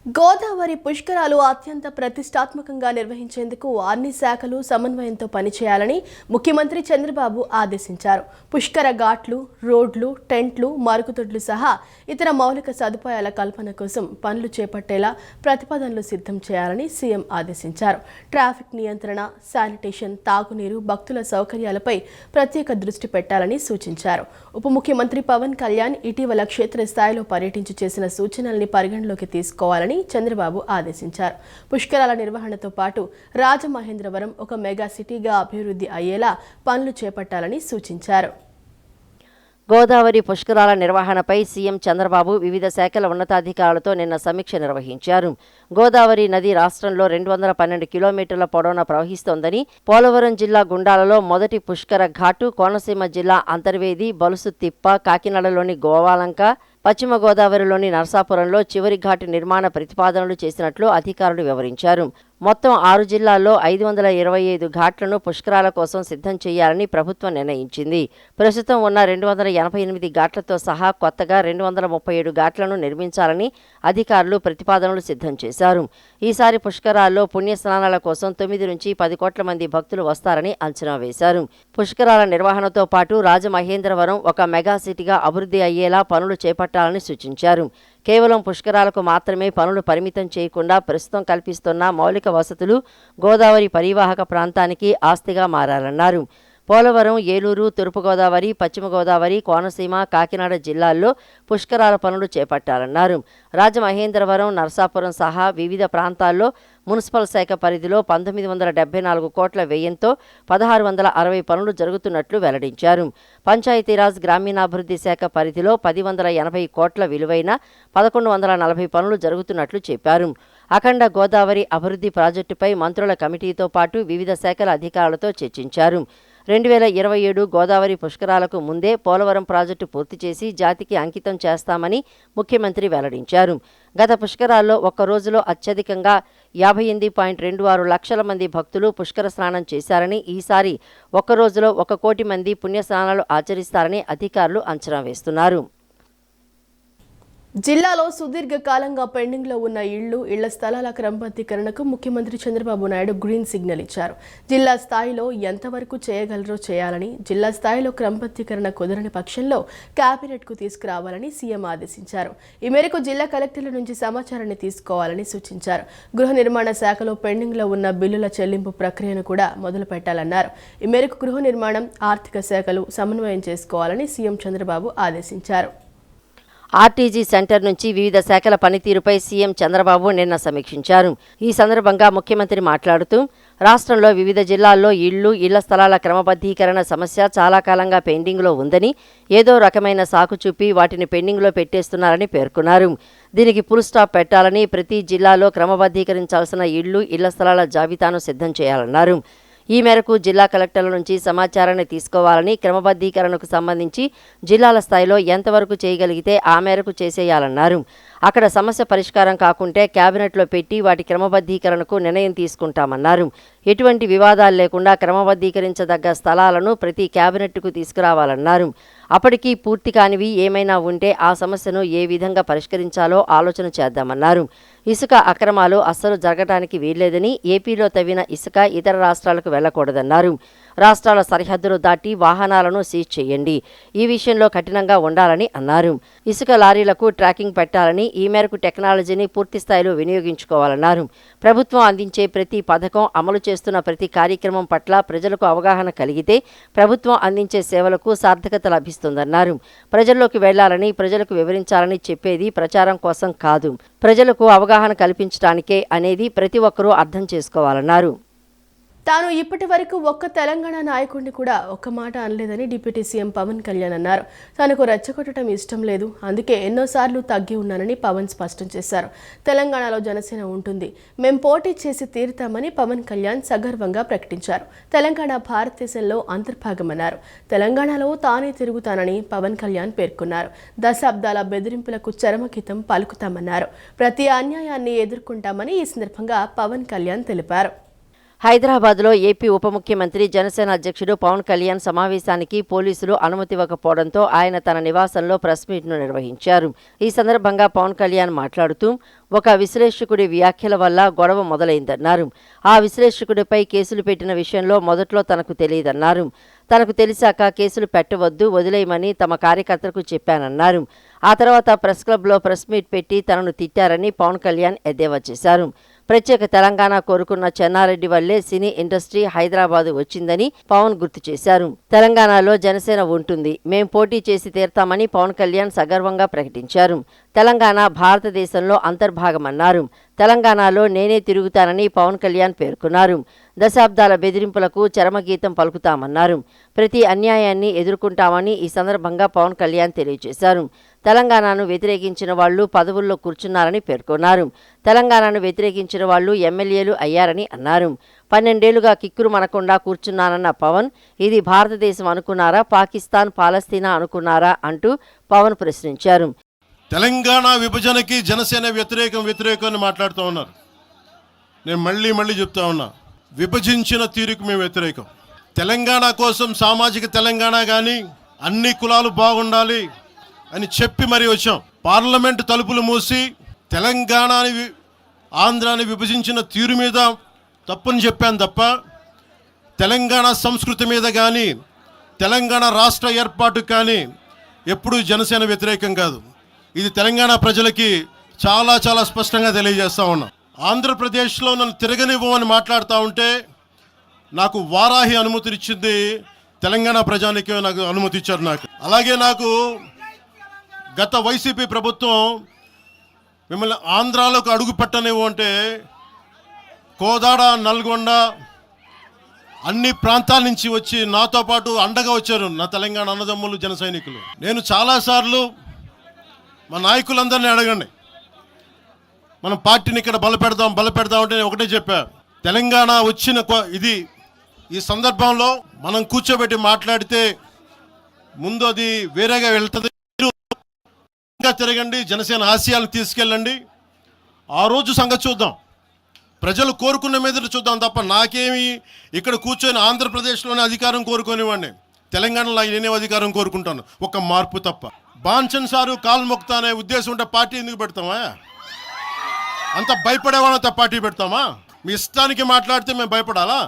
గోదావరి పుష్కరాలు అత్యంత ప్రతిష్టాత్మకంగా నిర్వహించేందుకు అన్ని శాఖలు సమన్వయంతో పనిచేయాలని ముఖ్యమంత్రి చంద్రబాబు ఆదేశించారు. పుష్కర ఘాట్లు, రోడ్లు, టెంట్లు, మరుగుదొడ్లు సహా ఇతర మౌలిక సదుపాయాల కల్పన కోసం పనులు చేపట్టేలా ప్రతిపాదనలు సిద్ధం చేయాలని సీఎం ఆదేశించారు. ట్రాఫిక్ నియంత్రణ, శానిటేషన్, తాగునీరు, భక్తుల సౌకర్యాలపై ప్రత్యేక దృష్టి పెట్టాలని సూచించారు. ఉప ముఖ్యమంత్రి పవన్ కళ్యాణ్ ఇటీవల క్షేత్రస్థాయిలో పర్యటించి చేసిన సూచనల్ని పరిగణలోకి తీసుకోవాలని చంద్రబాబు ఆదేశించారు. పుష్కరాల నిర్వహణతో పాటు రాజమహేంద్రవరం ఒక మెగా సిటీగా అభివృద్ధి అయ్యేలా పనులు చేపట్టాలని సూచించారు. గోదావరి పుష్కరాల నిర్వహణపై సీఎం చంద్రబాబు వివిధ శాఖల ఉన్నతాధికారులతో నిన్న సమీక్ష నిర్వహించారు. గోదావరి నది రాష్ట్రంలో 212 కిలోమీటర్ల పొడవున ప్రవహిస్తోందని, పోలవరం జిల్లా గుండాలలో మొదటి పుష్కర ఘాటు, కోనసీమ జిల్లా అంతర్వేది, బలుసు తిప్ప, కాకినాడలోని గోవాలంక, పశ్చిమ గోదావరిలోని నరసాపురంలో చివరి ఘాటు నిర్మాణ ప్రతిపాదనలు చేసినట్లు అధికారులు వివరించారు. మొత్తం 6 జిల్లాల్లో 525 ఘాట్లను పుష్కరాల కోసం సిద్ధం చేయాలని ప్రభుత్వం నిర్ణయించింది. ప్రస్తుతం ఉన్న 288 ఘాట్లతో సహా కొత్తగా 237 ఘాట్లను నిర్మించాలని అధికారులు ప్రతిపాదనలు సిద్ధం చేశారు. ఈసారి పుష్కరాల్లో పుణ్యస్నానాల కోసం 9 నుంచి 10 కోట్ల మంది భక్తులు వస్తారని అంచనా వేశారు. పుష్కరాల నిర్వహణతో పాటు రాజమహేంద్రవరం ఒక మెగా సిటీగా అభివృద్ధి అయ్యేలా పనులు చేపట్టాలని సూచించారు. కేవలం పుష్కరాలకు మాత్రమే పనులు పరిమితం చేయకుండా ప్రస్తుతం కల్పిస్తున్న మౌలిక వసతులు గోదావరి పరివాహక ప్రాంతానికి ఆస్తిగా మారాలన్నారు. పోలవరం, ఏలూరు, తూర్పుగోదావరి, పశ్చిమ గోదావరి, కోనసీమ, కాకినాడ జిల్లాల్లో పుష్కరాల పనులు చేపట్టాలన్నారు. రాజమహేంద్రవరం, నరసాపురం సహా వివిధ ప్రాంతాల్లో మున్సిపల్ శాఖ పరిధిలో 1974 కోట్ల వ్యయంతో 1660 పనులు జరుగుతున్నట్లు వెల్లడించారు. పంచాయతీరాజ్, గ్రామీణాభివృద్ధి శాఖ పరిధిలో 1080 కోట్ల విలువైన 1140 పనులు జరుగుతున్నట్లు చెప్పారు. అఖండ గోదావరి అభివృద్ధి ప్రాజెక్టుపై మంత్రుల కమిటీతో పాటు వివిధ శాఖల అధికారులతో చర్చించారు. 2027 గోదావరి పుష్కరాలకు ముందే పోలవరం ప్రాజెక్టు పూర్తి చేసి జాతికి అంకితం చేస్తామని ముఖ్యమంత్రి వెల్లడించారు. గత పుష్కరాల్లో ఒక్క రోజులో అత్యధికంగా 58.26 లక్షల మంది భక్తులు పుష్కర స్నానం చేశారని, ఈసారి ఒక్క రోజులో 1 కోటి మంది పుణ్యస్నానాలు ఆచరిస్తారని అధికారులు అంచనా వేస్తున్నారు. జిల్లాలో సుదీర్ఘకాలంగా పెండింగ్లో ఉన్న ఇళ్ల స్థలాల క్రమబద్ధీకరణకు ముఖ్యమంత్రి చంద్రబాబు నాయుడు గ్రీన్ సిగ్నల్ ఇచ్చారు. జిల్లా స్థాయిలో ఎంతవరకు చేయగలరో చేయాలని, జిల్లా స్థాయిలో క్రమబద్ధీకరణ కుదరని పక్షంలో కేబినెట్కు తీసుకురావాలని సీఎం ఆదేశించారు. ఈ మేరకు జిల్లా కలెక్టర్ల నుంచి సమాచారాన్ని తీసుకోవాలని సూచించారు. గృహ నిర్మాణ శాఖలో పెండింగ్లో ఉన్న బిల్లుల చెల్లింపు ప్రక్రియను కూడా మొదలు పెట్టాలన్నారు. ఈ మేరకు గృహ నిర్మాణం, ఆర్థిక శాఖలు సమన్వయం చేసుకోవాలని సీఎం చంద్రబాబు ఆదేశించారు. ఆర్టీజీ సెంటర్ నుంచి వివిధ శాఖల పనితీరుపై సీఎం చంద్రబాబు నిన్న సమీక్షించారు. ఈ సందర్భంగా ముఖ్యమంత్రి మాట్లాడుతూ, రాష్ట్రంలో వివిధ జిల్లాల్లో ఇళ్ల స్థలాల క్రమబద్ధీకరణ సమస్య చాలా కాలంగా పెండింగ్లో ఉందని, ఏదో రకమైన సాకు చూపి వాటిని పెండింగ్లో పెట్టేస్తున్నారని పేర్కొన్నారు. దీనికి ఫుల్ స్టాప్ పెట్టాలని, ప్రతి జిల్లాలో క్రమబద్ధీకరించాల్సిన ఇళ్ల స్థలాల జాబితాను సిద్ధం చేయాలన్నారు. ఈ మేరకు జిల్లా కలెక్టర్ల నుంచి సమాచారాన్ని తీసుకోవాలని, క్రమబద్ధీకరణకు సంబంధించి జిల్లాల స్థాయిలో ఎంతవరకు చేయగలిగితే ఆ మేరకు చేసేయాలన్నారు. అక్కడ సమస్య పరిష్కారం కాకుంటే కేబినెట్లో పెట్టి వాటి క్రమబద్ధీకరణకు నిర్ణయం తీసుకుంటామన్నారు. ఎటువంటి వివాదాలు లేకుండా క్రమబద్ధీకరించదగ్గ స్థలాలను ప్రతి కేబినెట్కు తీసుకురావాలన్నారు. అప్పటికీ పూర్తి కానివి ఏమైనా ఉంటే ఆ సమస్యను ఏ విధంగా పరిష్కరించాలో ఆలోచన చేద్దామన్నారు. ఇసుక అక్రమాలు అస్సలు జరగడానికి వీల్లేదని, ఏపీలో తవ్విన ఇసుక ఇతర రాష్ట్రాలకు వెళ్లకూడదన్నారు. రాష్ట్రాల సరిహద్దులు దాటి వాహనాలను సీజ్ చేయండి, ఈ విషయంలో కఠినంగా ఉండాలని అన్నారు. ఇసుక లారీలకు ట్రాకింగ్ పెట్టాలని, ఈ మేరకు టెక్నాలజీని పూర్తి స్థాయిలో వినియోగించుకోవాలన్నారు. ప్రభుత్వం అందించే ప్రతి పథకం, అమలు చేస్తున్న ప్రతి కార్యక్రమం పట్ల ప్రజలకు అవగాహన కలిగితే ప్రభుత్వం అందించే సేవలకు సార్థకత లభిస్తుందన్నారు. ప్రజల్లోకి వెళ్లాలని, ప్రజలకు వివరించాలని చెప్పేది ప్రచారం కోసం కాదు, ప్రజలకు అవగాహన కల్పించడానికే అనేది ప్రతి ఒక్కరూ అర్థం చేసుకోవాలన్నారు. తాను ఇప్పటి వరకు ఒక్క తెలంగాణ నాయకుడిని కూడా ఒక్క మాట అనలేదని డిప్యూటీ సీఎం పవన్ కళ్యాణ్ అన్నారు. తనకు రెచ్చగొట్టడం ఇష్టం లేదు, అందుకే ఎన్నోసార్లు తగ్గి ఉన్నానని పవన్ స్పష్టం చేశారు. తెలంగాణలో జనసేన ఉంటుంది, మేం పోటీ చేసి తీరుతామని పవన్ కళ్యాణ్ సగర్వంగా ప్రకటించారు. తెలంగాణ భారతదేశంలో అంతర్భాగమన్నారు. తెలంగాణలో తానే తిరుగుతానని పవన్ కళ్యాణ్ పేర్కొన్నారు. దశాబ్దాల బెదిరింపులకు చరమగీతం పలుకుతామన్నారు. ప్రతి అన్యాయాన్ని ఎదుర్కొంటామని ఈ సందర్భంగా పవన్ కళ్యాణ్ తెలిపారు. హైదరాబాద్లో ఏపీ ఉప ముఖ్యమంత్రి జనసేన అధ్యక్షుడు పవన్ కళ్యాణ్ సమావేశానికి పోలీసులు అనుమతి ఇవ్వకపోవడంతో ఆయన తన నివాసంలో ప్రెస్ మీట్ను నిర్వహించారు. ఈ సందర్భంగా పవన్ కళ్యాణ్ మాట్లాడుతూ ఒక విశ్లేషకుడి వ్యాఖ్యల వల్ల గొడవ మొదలైందన్నారు. ఆ విశ్లేషకుడిపై కేసులు పెట్టిన విషయంలో మొదట్లో తనకు తెలియదన్నారు. తనకు తెలిసాక కేసులు పెట్టవద్దు, వదిలేయమని తమ కార్యకర్తలకు చెప్పానన్నారు. ఆ తర్వాత ప్రెస్ క్లబ్లో ప్రెస్ మీట్ పెట్టి తనను తిట్టారని పవన్ కళ్యాణ్ ఎద్దేవా చేశారు. ప్రత్యేక తెలంగాణ కోరుకున్న చెన్నారెడ్డి వల్లే సినీ ఇండస్ట్రీ హైదరాబాద్ వచ్చిందని పవన్ గుర్తు చేశారు. తెలంగాణలో జనసేన ఉంటుంది, మేం పోటీ చేసి తీరతామని పవన్ కళ్యాణ్ సగర్వంగా ప్రకటించారు. తెలంగాణ భారతదేశంలో అంతర్భాగమన్నారు. తెలంగాణలో నేనే తిరుగుతానని పవన్ కళ్యాణ్ పేర్కొన్నారు. దశాబ్దాల బెదిరింపులకు చరమగీతం పలుకుతామన్నారు. ప్రతి అన్యాయాన్ని ఎదుర్కొంటామని ఈ సందర్భంగా పవన్ కళ్యాణ్ తెలియజేశారు. తెలంగాణను వ్యతిరేకించిన వాళ్లు పదవుల్లో కూర్చున్నారని పేర్కొన్నారు. తెలంగాణను వ్యతిరేకించిన వాళ్లు ఎమ్మెల్యేలు అయ్యారని అన్నారు. 12 ఏళ్లుగా కిక్కురు మనకుండా కూర్చున్నానన్న పవన్, ఇది భారతదేశం అనుకున్నారా, పాకిస్తాన్, పాలస్తీనా అనుకున్నారా అంటూ పవన్ ప్రశ్నించారు. తెలంగాణ విభజనకి జనసేన వ్యతిరేకం అని మాట్లాడుతూ ఉన్నారు. నేను మళ్ళీ చెప్తా ఉన్నా, విభజించిన తీరుకు మేము వ్యతిరేకం. తెలంగాణ కోసం సామాజిక తెలంగాణ కానీ అన్ని కులాలు బాగుండాలి అని చెప్పి మరీ వచ్చాం. పార్లమెంటు తలుపులు మూసి తెలంగాణని ఆంధ్రాని విభజించిన తీరు మీద తప్పని చెప్పాను తప్ప తెలంగాణ సంస్కృతి మీద కానీ తెలంగాణ రాష్ట్ర ఏర్పాటుకు కానీ ఎప్పుడూ జనసేన వ్యతిరేకం కాదు. ఇది తెలంగాణ ప్రజలకి చాలా స్పష్టంగా తెలియజేస్తా ఉన్నాం. ఆంధ్రప్రదేశ్లో నన్ను తిరగనివ్వమని మాట్లాడుతూ ఉంటే నాకు వారాహి అనుమతి ఇచ్చింది తెలంగాణ ప్రజానికి, నాకు అనుమతి ఇచ్చారు. అలాగే నాకు గత వైసీపీ ప్రభుత్వం మిమ్మల్ని ఆంధ్రాలోకి అడుగు పెట్టనివ్వు అంటే కోదాడ, నల్గొండ అన్ని ప్రాంతాల నుంచి వచ్చి నాతో పాటు అండగా వచ్చారు నా తెలంగాణ అన్నదమ్ములు, జన సైనికులు. నేను చాలాసార్లు మా నాయకులందరినీ అడగండి, మనం పార్టీని ఇక్కడ బలపెడదాం అంటే నేను ఒకటే చెప్పా, తెలంగాణ వచ్చిన ఈ సందర్భంలో మనం కూర్చోబెట్టి మాట్లాడితే ముందు అది వేరేగా వెళ్తుంది. తిరగండి, జనసేన ఆశయాలను తీసుకెళ్ళండి, ఆ రోజు సంగతి చూద్దాం, ప్రజలు కోరుకున్న మీద చూద్దాం తప్ప నాకేమి ఇక్కడ కూర్చొని ఆంధ్రప్రదేశ్లోనే అధికారం కోరుకునేవాడిని, తెలంగాణలో నేనే అధికారం కోరుకుంటాను, ఒక మార్పు తప్ప. బాన్చన్ సారు కాలు మొక్తా అనే ఉద్దేశం ఉంటే పార్టీ ఎందుకు పెడతామా? అంత భయపడేవాళ్ళంత పార్టీ పెడతామా? మీ ఇష్టానికి మాట్లాడితే మేము భయపడాలా?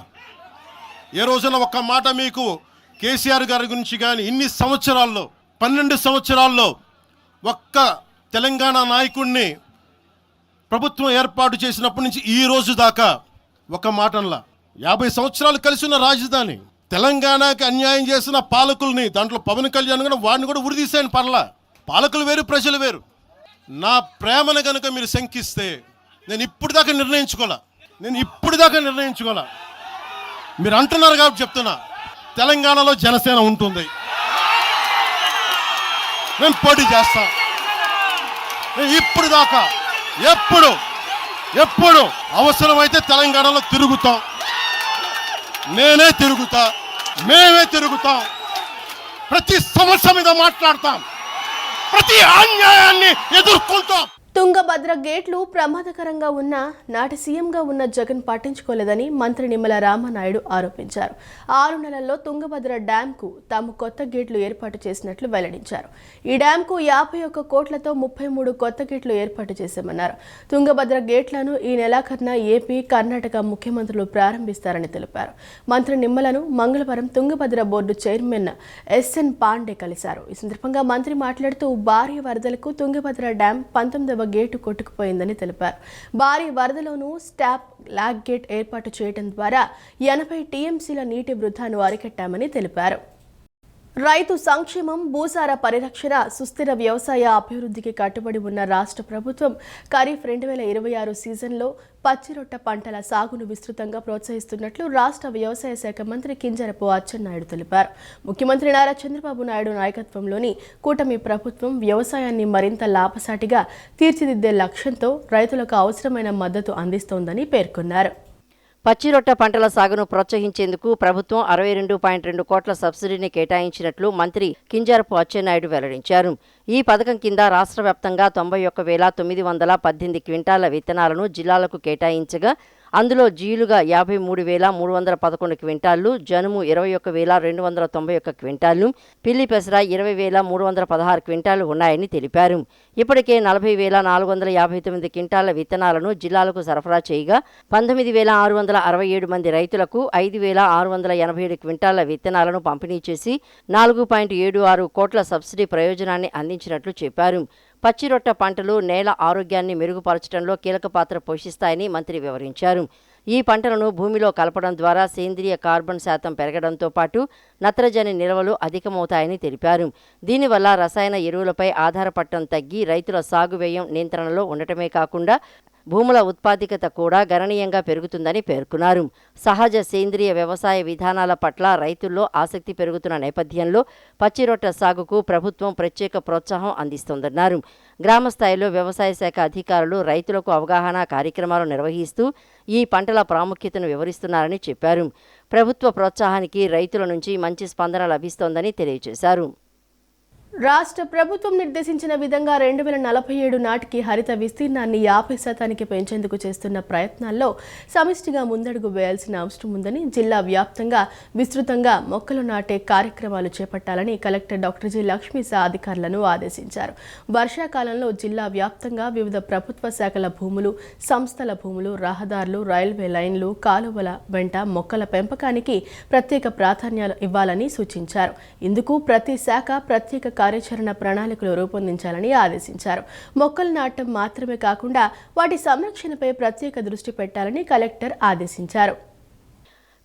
ఏ రోజున ఒక్క మాట మీకు కేసీఆర్ గారి గురించి కానీ ఇన్ని సంవత్సరాల్లో 12 సంవత్సరాల్లో ఒక్క తెలంగాణ నాయకుడిని ప్రభుత్వం ఏర్పాటు చేసినప్పటి నుంచి ఈ రోజు దాకా ఒక మాటంలా 50 సంవత్సరాలు కలిసి ఉన్న రాజధాని తెలంగాణకి అన్యాయం చేసిన పాలకుల్ని, దాంట్లో పవన్ కళ్యాణ్ కూడా వాడిని కూడా ఉరిదీసాను. పర్లా, పాలకులు వేరు, ప్రజలు వేరు. నా ప్రేమను కనుక మీరు శంకిస్తే నేను ఇప్పుడు దాకా నిర్ణయించుకోలే. మీరు అంటున్నారు కాబట్టి చెప్తున్నా, తెలంగాణలో జనసేన ఉంటుంది, మేము పోటీ చేస్తాం. ఇప్పుడు దాకా ఎప్పుడు అవసరమైతే తెలంగాణలో తిరుగుతాం, నేనే తిరుగుతా, మేమే తిరుగుతాం, ప్రతి సమస్య మీద మాట్లాడతాం, ప్రతి అన్యాయాన్ని ఎదుర్కొంటాం. తుంగభద్ర గేట్లు ప్రమాదకరంగా ఉన్న నాటి సీఎంగా ఉన్న జగన్ పట్టించుకోలేదని మంత్రి నిమ్మల రామానాయుడు ఆరోపించారు. 6 నెలల్లో తుంగభద్ర డ్యాంకు తాము కొత్త గేట్లు ఏర్పాటు చేసినట్లు వెల్లడించారు. ఈ డ్యాంకు 51 కోట్లతో 33 కొత్త గేట్లు ఏర్పాటు చేశామన్నారు. తుంగభద్ర గేట్లను ఈ నెలాఖరున ఏపీ, కర్ణాటక ముఖ్యమంత్రులు ప్రారంభిస్తారని తెలిపారు. మంత్రి నిమ్మలను మంగళవారం Tungabhadra board chairman S N Pandey కలిశారు. ఈ సందర్భంగా మంత్రి మాట్లాడుతూ భారీ వరదలకు తుంగభద్ర డ్యాం 19వ గేటు కొట్టుకుపోయిందని తెలిపారు. భారీ వరదలోనూ స్టాప్ లాక్ గేట్ ఏర్పాటు చేయడం ద్వారా 80 టీఎంసీల నీటి వృధాను అరికట్టామని తెలిపారు. రైతు సంక్షేమం, భూసార పరిరక్షణ, సుస్థిర వ్యవసాయ అభివృద్ధికి కట్టుబడి ఉన్న రాష్ట్ర ప్రభుత్వం ఖరీఫ్ 2026 సీజన్లో పచ్చిరొట్ట పంటల సాగును విస్తృతంగా ప్రోత్సహిస్తున్నట్లు రాష్ట్ర వ్యవసాయ శాఖ మంత్రి కింజరపు అచ్చెన్నాయుడు తెలిపారు. ముఖ్యమంత్రి నారా చంద్రబాబు నాయుడు నాయకత్వంలోని కూటమి ప్రభుత్వం వ్యవసాయాన్ని మరింత లాభసాటిగా తీర్చిదిద్దే లక్ష్యంతో రైతులకు అవసరమైన మద్దతు అందిస్తోందని పేర్కొన్నారు. పచ్చిరొట్ట పంటల సాగును ప్రోత్సహించేందుకు ప్రభుత్వం 62.2 కోట్ల సబ్సిడీని కేటాయించినట్లు మంత్రి కింజరపు అచ్చెన్నాయుడు వెల్లడించారు. ఈ పథకం కింద రాష్ట్ర వ్యాప్తంగా 91,918 క్వింటాల విత్తనాలను జిల్లాలకు కేటాయించగా అందులో జీలుగా 53,311 క్వింటాళ్లు, జనుము 21,291 క్వింటాళ్లు, పిల్లి పెసర 20,316 క్వింటాళ్లు ఉన్నాయని తెలిపారు. ఇప్పటికే 40,459 క్వింటాళ్ల విత్తనాలను జిల్లాలకు సరఫరా చేయగా 19,667 మంది రైతులకు 5,687 క్వింటాళ్ల విత్తనాలను పంపిణీ చేసి 4.76 కోట్ల సబ్సిడీ ప్రయోజనాన్ని అందించినట్లు చెప్పారు. పచ్చిరొట్ట పంటలు నేల ఆరోగ్యాన్ని మెరుగుపరచడంలో కీలక పాత్ర పోషిస్తాయని మంత్రి వివరించారు. ఈ పంటలను భూమిలో కలపడం ద్వారా సేంద్రియ కార్బన్ శాతం పెరగడంతో పాటు నత్రజని నిల్వలు అధికమవుతాయని తెలిపారు. దీనివల్ల రసాయన ఎరువులపై ఆధారపడటం తగ్గి రైతుల సాగు వ్యయం నియంత్రణలో ఉండటమే కాకుండా భూముల ఉత్పాదకత కూడా గణనీయంగా పెరుగుతుందని పేర్కొన్నారు. సహజ సేంద్రియ వ్యవసాయ విధానాల పట్ల రైతుల్లో ఆసక్తి పెరుగుతున్న నేపథ్యంలో పచ్చిరొట్ట సాగుకు ప్రభుత్వం ప్రత్యేక ప్రోత్సాహం అందిస్తోందన్నారు. గ్రామ స్థాయిలో వ్యవసాయ శాఖ అధికారులు రైతులకు అవగాహన కార్యక్రమాలు నిర్వహిస్తూ ఈ పంటల ప్రాముఖ్యతను వివరిస్తున్నారని చెప్పారు. ప్రభుత్వ ప్రోత్సాహానికి రైతుల నుంచి మంచి స్పందన లభిస్తోందని తెలియజేశారు. రాష్ట్ర ప్రభుత్వం నిర్దేశించిన విధంగా 2047 నాటికి హరిత విస్తీర్ణాన్ని 50% పెంచేందుకు చేస్తున్న ప్రయత్నాల్లో సమిష్టిగా ముందడుగు వేయాల్సిన అవసరం ఉందని జిల్లా వ్యాప్తంగా విస్తృతంగా మొక్కలు నాటే కార్యక్రమాలు చేపట్టాలని కలెక్టర్ డాక్టర్ జి. లక్ష్మీసా అధికారులను ఆదేశించారు. వర్షాకాలంలో జిల్లా వ్యాప్తంగా వివిధ ప్రభుత్వ శాఖల భూములు, సంస్థల భూములు, రహదారులు, రైల్వే లైన్లు, కాలువల వెంట మొక్కల పెంపకానికి ప్రత్యేక ప్రాధాన్యాలు ఇవ్వాలని సూచించారు. ఇందుకు ప్రతి శాఖ ప్రత్యేక కార్యాచరణ ప్రణాళికలు రూపొందించాలని ఆదేశించారు. మొక్కలు నాటడం మాత్రమే కాకుండా వాటి సంరక్షణపై ప్రత్యేక దృష్టి పెట్టాలని కలెక్టర్ ఆదేశించారు.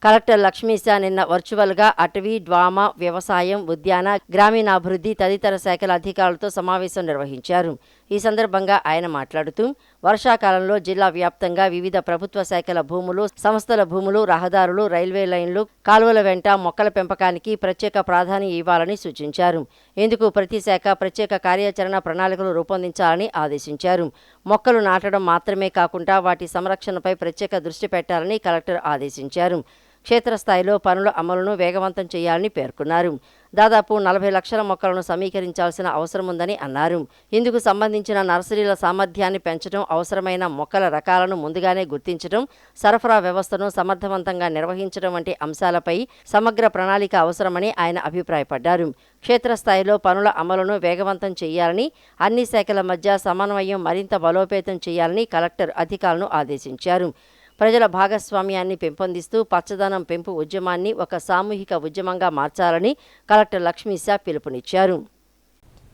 కలెక్టర్ లక్ష్మీశా నిన్న వర్చువల్గా అటవీ, డ్వామ, వ్యవసాయం, ఉద్యాన, గ్రామీణాభివృద్ధి తదితర శాఖల అధికారులతో సమావేశం నిర్వహించారు. ఈ సందర్భంగా ఆయన మాట్లాడుతూ వర్షాకాలంలో జిల్లా వ్యాప్తంగా వివిధ ప్రభుత్వ శాఖల భూములు, సంస్థల భూములు, రహదారులు, రైల్వే లైన్లు, కాలువల వెంట మొక్కల పెంపకానికి ప్రత్యేక ప్రాధాన్యం ఇవ్వాలని సూచించారు. ఇందుకు ప్రతి శాఖ ప్రత్యేక కార్యాచరణ ప్రణాళికలు రూపొందించాలని ఆదేశించారు. మొక్కలు నాటడం మాత్రమే కాకుండా వాటి సంరక్షణపై ప్రత్యేక దృష్టి పెట్టాలని కలెక్టర్ ఆదేశించారు. క్షేత్రస్థాయిలో పనుల అమలును వేగవంతం చేయాలని పేర్కొన్నారు. దాదాపు 40 లక్షల మొక్కలను సమీకరించాల్సిన అవసరం ఉందని అన్నారు. ఇందుకు సంబంధించిన నర్సరీల సామర్థ్యాన్ని పెంచడం, అవసరమైన మొక్కల రకాలను ముందుగానే గుర్తించడం, సరఫరా వ్యవస్థను సమర్థవంతంగా నిర్వహించడం వంటి అంశాలపై సమగ్ర ప్రణాళిక అవసరమని ఆయన అభిప్రాయపడ్డారు. క్షేత్రస్థాయిలో పనుల అమలును వేగవంతం చేయాలని, అన్ని శాఖల మధ్య సమన్వయం మరింత బలోపేతం చేయాలని కలెక్టర్ అధికారులను ఆదేశించారు. ప్రజల భాగస్వామ్యాన్ని పెంపొందిస్తూ పచ్చదనం పెంపు ఉద్యమాన్ని ఒక సామూహిక ఉద్యమంగా మార్చాలని కలెక్టర్ లక్ష్మీశా పిలుపునిచ్చారు.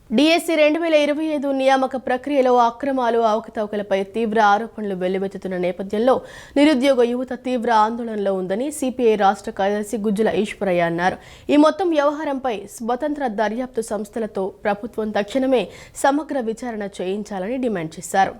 డిఎస్సి 2025 నియామక ప్రక్రియలో అక్రమాలు, అవకతవకలపై తీవ్ర ఆరోపణలు వెల్లువెత్తుతున్న నేపథ్యంలో నిరుద్యోగ యువత తీవ్ర ఆందోళనలో ఉందని సిపిఐ రాష్ట్ర కార్యదర్శి గుజ్జల ఈశ్వరయ్య అన్నారు. ఈ మొత్తం వ్యవహారంపై స్వతంత్ర దర్యాప్తు సంస్థలతో ప్రభుత్వం తక్షణమే సమగ్ర విచారణ చేయించాలని డిమాండ్ చేశారు.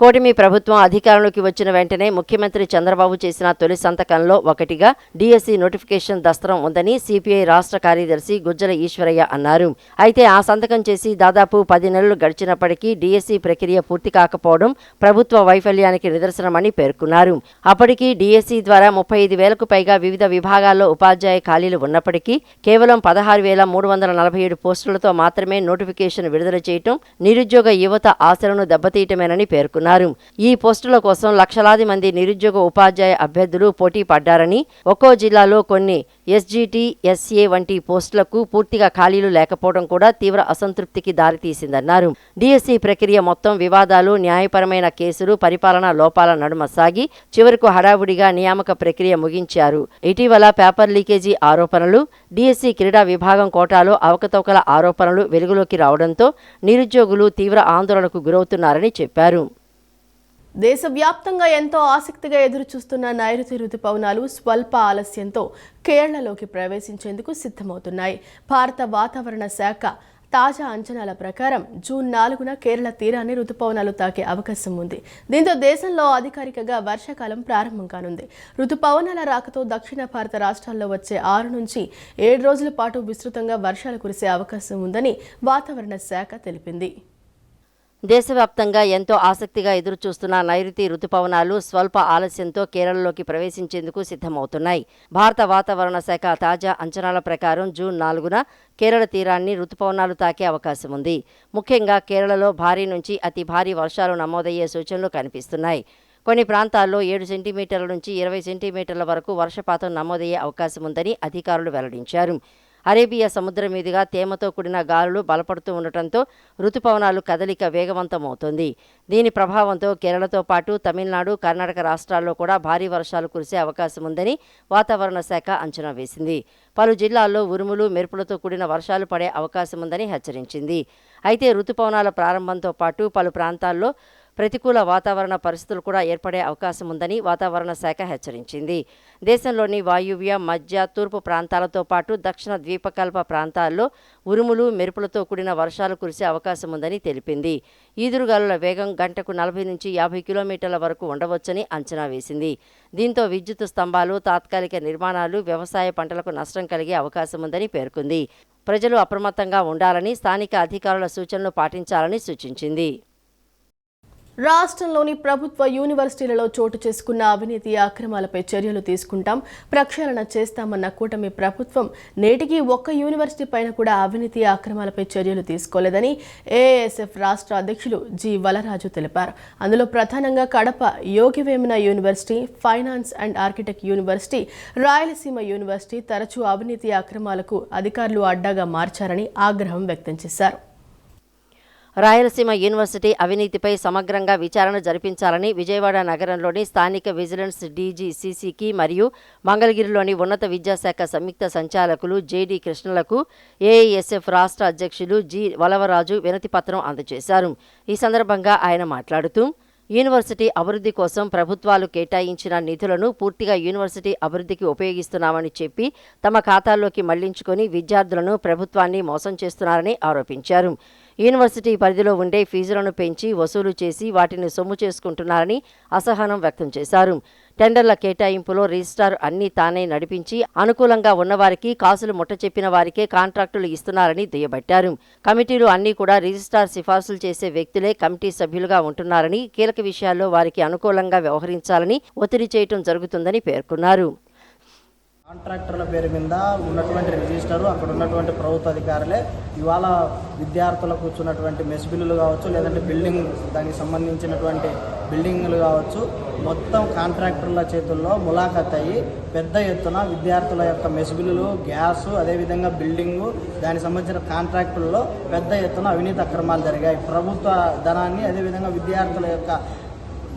కూటమి ప్రభుత్వం అధికారంలోకి వచ్చిన వెంటనే ముఖ్యమంత్రి చంద్రబాబు చేసిన తొలి సంతకంలో ఒకటిగా డిఎస్సి నోటిఫికేషన్ దస్త్రం ఉందని సిపిఐ రాష్ట్ర కార్యదర్శి గుజ్జల ఈశ్వరయ్య అన్నారు. అయితే ఆ సంతకం చేసి దాదాపు 10 నెలలు గడిచినప్పటికీ డిఎస్సి ప్రక్రియ పూర్తి కాకపోవడం ప్రభుత్వ వైఫల్యానికి నిదర్శనమని పేర్కొన్నారు. అప్పటికీ డిఎస్సి ద్వారా 35,000కు పైగా వివిధ విభాగాల్లో ఉపాధ్యాయ ఖాళీలు ఉన్నప్పటికీ కేవలం 16,347 పోస్టులతో మాత్రమే నోటిఫికేషన్ విడుదల చేయటం నిరుద్యోగ యువత ఆశలను దెబ్బతీయటమేనని పేర్కొన్నారు. ఈ పోస్టుల కోసం లక్షలాది మంది నిరుద్యోగ ఉపాధ్యాయ అభ్యర్థులు పోటీ పడ్డారని, ఒక్కో జిల్లాలో కొన్ని ఎస్జిటి, ఎస్ఏ వంటి పోస్టులకు పూర్తిగా ఖాళీలు లేకపోవడం కూడా తీవ్ర అసంతృప్తికి దారితీసిందన్నారు. డిఎస్సి ప్రక్రియ మొత్తం వివాదాలు, న్యాయపరమైన కేసులు, పరిపాలనా లోపాల నడుమ సాగి చివరకు హడావుడిగా నియామక ప్రక్రియ ముగించారు. ఇటీవల పేపర్ లీకేజీ ఆరోపణలు, డిఎస్సి క్రీడా విభాగం కోటాలో అవకతవకల ఆరోపణలు వెలుగులోకి రావడంతో నిరుద్యోగులు తీవ్ర ఆందోళనకు గురవుతున్నారని చెప్పారు. దేశవ్యాప్తంగా ఎంతో ఆసక్తిగా ఎదురుచూస్తున్న నైరుతి రుతుపవనాలు స్వల్ప ఆలస్యంతో కేరళలోకి ప్రవేశించేందుకు సిద్ధమవుతున్నాయి. భారత వాతావరణ శాఖ తాజా అంచనాల ప్రకారం జూన్ 4న కేరళ తీరాన్ని రుతుపవనాలు తాకే అవకాశం ఉంది. దీంతో దేశంలో అధికారికంగా వర్షాకాలం ప్రారంభం కానుంది. రుతుపవనాల రాకతో దక్షిణ భారత రాష్ట్రాల్లో వచ్చే 6 నుంచి 7 రోజుల పాటు విస్తృతంగా వర్షాలు కురిసే అవకాశం ఉందని వాతావరణ శాఖ తెలిపింది. దేశవ్యాప్తంగా ఎంతో ఆసక్తిగా ఎదురుచూస్తున్న నైరుతి రుతుపవనాలు స్వల్ప ఆలస్యంతో కేరళలోకి ప్రవేశించేందుకు సిద్ధమవుతున్నాయి. భారత వాతావరణ శాఖ తాజా అంచనాల ప్రకారం జూన్ 4న కేరళ తీరాన్ని రుతుపవనాలు తాకే అవకాశం ఉంది. ముఖ్యంగా కేరళలో భారీ నుంచి అతి భారీ వర్షాలు నమోదయ్యే సూచనలు కనిపిస్తున్నాయి. కొన్ని ప్రాంతాల్లో 7 సెంటీమీటర్ల నుంచి 20 సెంటీమీటర్ల వరకు వర్షపాతం నమోదయ్యే అవకాశం ఉందని అధికారులు వెల్లడించారు. అరేబియా సముద్రం మీదుగా తేమతో కూడిన గాలులు బలపడుతూ ఉండటంతో రుతుపవనాలు కదలిక వేగవంతమవుతోంది. దీని ప్రభావంతో కేరళతో పాటు తమిళనాడు, కర్ణాటక రాష్ట్రాల్లో కూడా భారీ వర్షాలు కురిసే అవకాశం ఉందని వాతావరణ శాఖ అంచనా వేసింది. పలు జిల్లాల్లో ఉరుములు, మెరుపులతో కూడిన వర్షాలు పడే అవకాశం ఉందని హెచ్చరించింది. అయితే రుతుపవనాల ప్రారంభంతో పాటు పలు ప్రాంతాల్లో ప్రతికూల వాతావరణ పరిస్థితులు కూడా ఏర్పడే అవకాశం ఉందని వాతావరణ శాఖ హెచ్చరించింది. దేశంలోని వాయువ్య, మధ్య, తూర్పు ప్రాంతాలతో పాటు దక్షిణ ద్వీపకల్ప ప్రాంతాల్లో ఉరుములు, మెరుపులతో కూడిన వర్షాలు కురిసే అవకాశం ఉందని తెలిపింది. ఈదురుగాలుల వేగం గంటకు 40 నుంచి 50 కిలోమీటర్ల వరకు ఉండవచ్చని అంచనా వేసింది. దీంతో విద్యుత్ స్తంభాలు, తాత్కాలిక నిర్మాణాలు, వ్యవసాయ పంటలకు నష్టం కలిగే అవకాశం ఉందని పేర్కొంది. ప్రజలు అప్రమత్తంగా ఉండాలని, స్థానిక అధికారుల సూచనలు పాటించాలని సూచించింది. రాష్ట్రంలోని ప్రభుత్వ యూనివర్సిటీలలో చోటు చేసుకున్న అవినీతి అక్రమాలపై చర్యలు తీసుకుంటాం, ప్రక్షాళన చేస్తామన్న కూటమి ప్రభుత్వం నేటికి ఒక్క యూనివర్సిటీ పైన కూడా అవినీతి అక్రమాలపై చర్యలు తీసుకోలేదని ఏఐఎస్ఎఫ్ రాష్ట్ర అధ్యక్షులు జి వలరాజు తెలిపారు. అందులో ప్రధానంగా Kadapa Yogi Vemana university, finance and architect university, Rayalaseema university తరచూ అవినీతి అక్రమాలకు అధికారులు అడ్డాగా మార్చారని ఆగ్రహం వ్యక్తం చేశారు. రాయలసీమ యూనివర్సిటీ అవినీతిపై సమగ్రంగా విచారణ జరిపించాలని విజయవాడ నగరంలోని స్థానిక విజిలెన్స్ డీజీ సీసీకి మరియు మంగళగిరిలోని ఉన్నత విద్యాశాఖ సంయుక్త సంచాలకులు జేడీ కృష్ణలకు ఏఐఎస్ఎఫ్ రాష్ట్ర అధ్యక్షులు జి వలవరాజు వినతిపత్రం అందజేశారు. ఈ సందర్భంగా ఆయన మాట్లాడుతూ యూనివర్సిటీ అభివృద్ధి కోసం ప్రభుత్వాలు కేటాయించిన నిధులను పూర్తిగా యూనివర్సిటీ అభివృద్ధికి ఉపయోగిస్తున్నామని చెప్పి తమ ఖాతాల్లోకి మళ్లించుకొని విద్యార్థులను, ప్రభుత్వాన్ని మోసం చేస్తున్నారని ఆరోపించారు. యూనివర్సిటీ పరిధిలో ఉండే ఫీజులను పెంచి వసూలు చేసి వాటిని సొమ్ము చేసుకుంటున్నారని అసహనం వ్యక్తం చేశారు. టెండర్ల కేటాయింపులో రిజిస్ట్రార్ అన్నీ తానే నడిపించి అనుకూలంగా ఉన్నవారికి, కాసులు ముట్టచెప్పిన వారికే కాంట్రాక్టులు ఇస్తున్నారని దుయ్యబట్టారు. కమిటీలు అన్నీ కూడా రిజిస్ట్రార్ సిఫార్సులు చేసే వ్యక్తులే కమిటీ సభ్యులుగా ఉంటున్నారని, కీలక విషయాల్లో వారికి అనుకూలంగా వ్యవహరించాలని ఒత్తిడి చేయటం జరుగుతుందని పేర్కొన్నారు. కాంట్రాక్టర్ల పేరు మీద ఉన్నటువంటి రిజిస్టరు, అక్కడ ఉన్నటువంటి ప్రభుత్వ అధికారులే ఇవాళ విద్యార్థులకు కూర్చున్నటువంటి మెస్ బిల్లులు కావచ్చు, లేదంటే బిల్డింగ్ దానికి సంబంధించినటువంటి బిల్డింగ్లు కావచ్చు, మొత్తం కాంట్రాక్టర్ల చేతుల్లో ములాఖత్ అయ్యి పెద్ద ఎత్తున విద్యార్థుల యొక్క మెస్ బిల్లులు, గ్యాసు, అదేవిధంగా బిల్డింగు, దానికి సంబంధించిన కాంట్రాక్టుల్లో పెద్ద ఎత్తున అవినీతి అక్రమాలు జరిగాయి. ప్రభుత్వ ధనాన్ని, అదేవిధంగా విద్యార్థుల యొక్క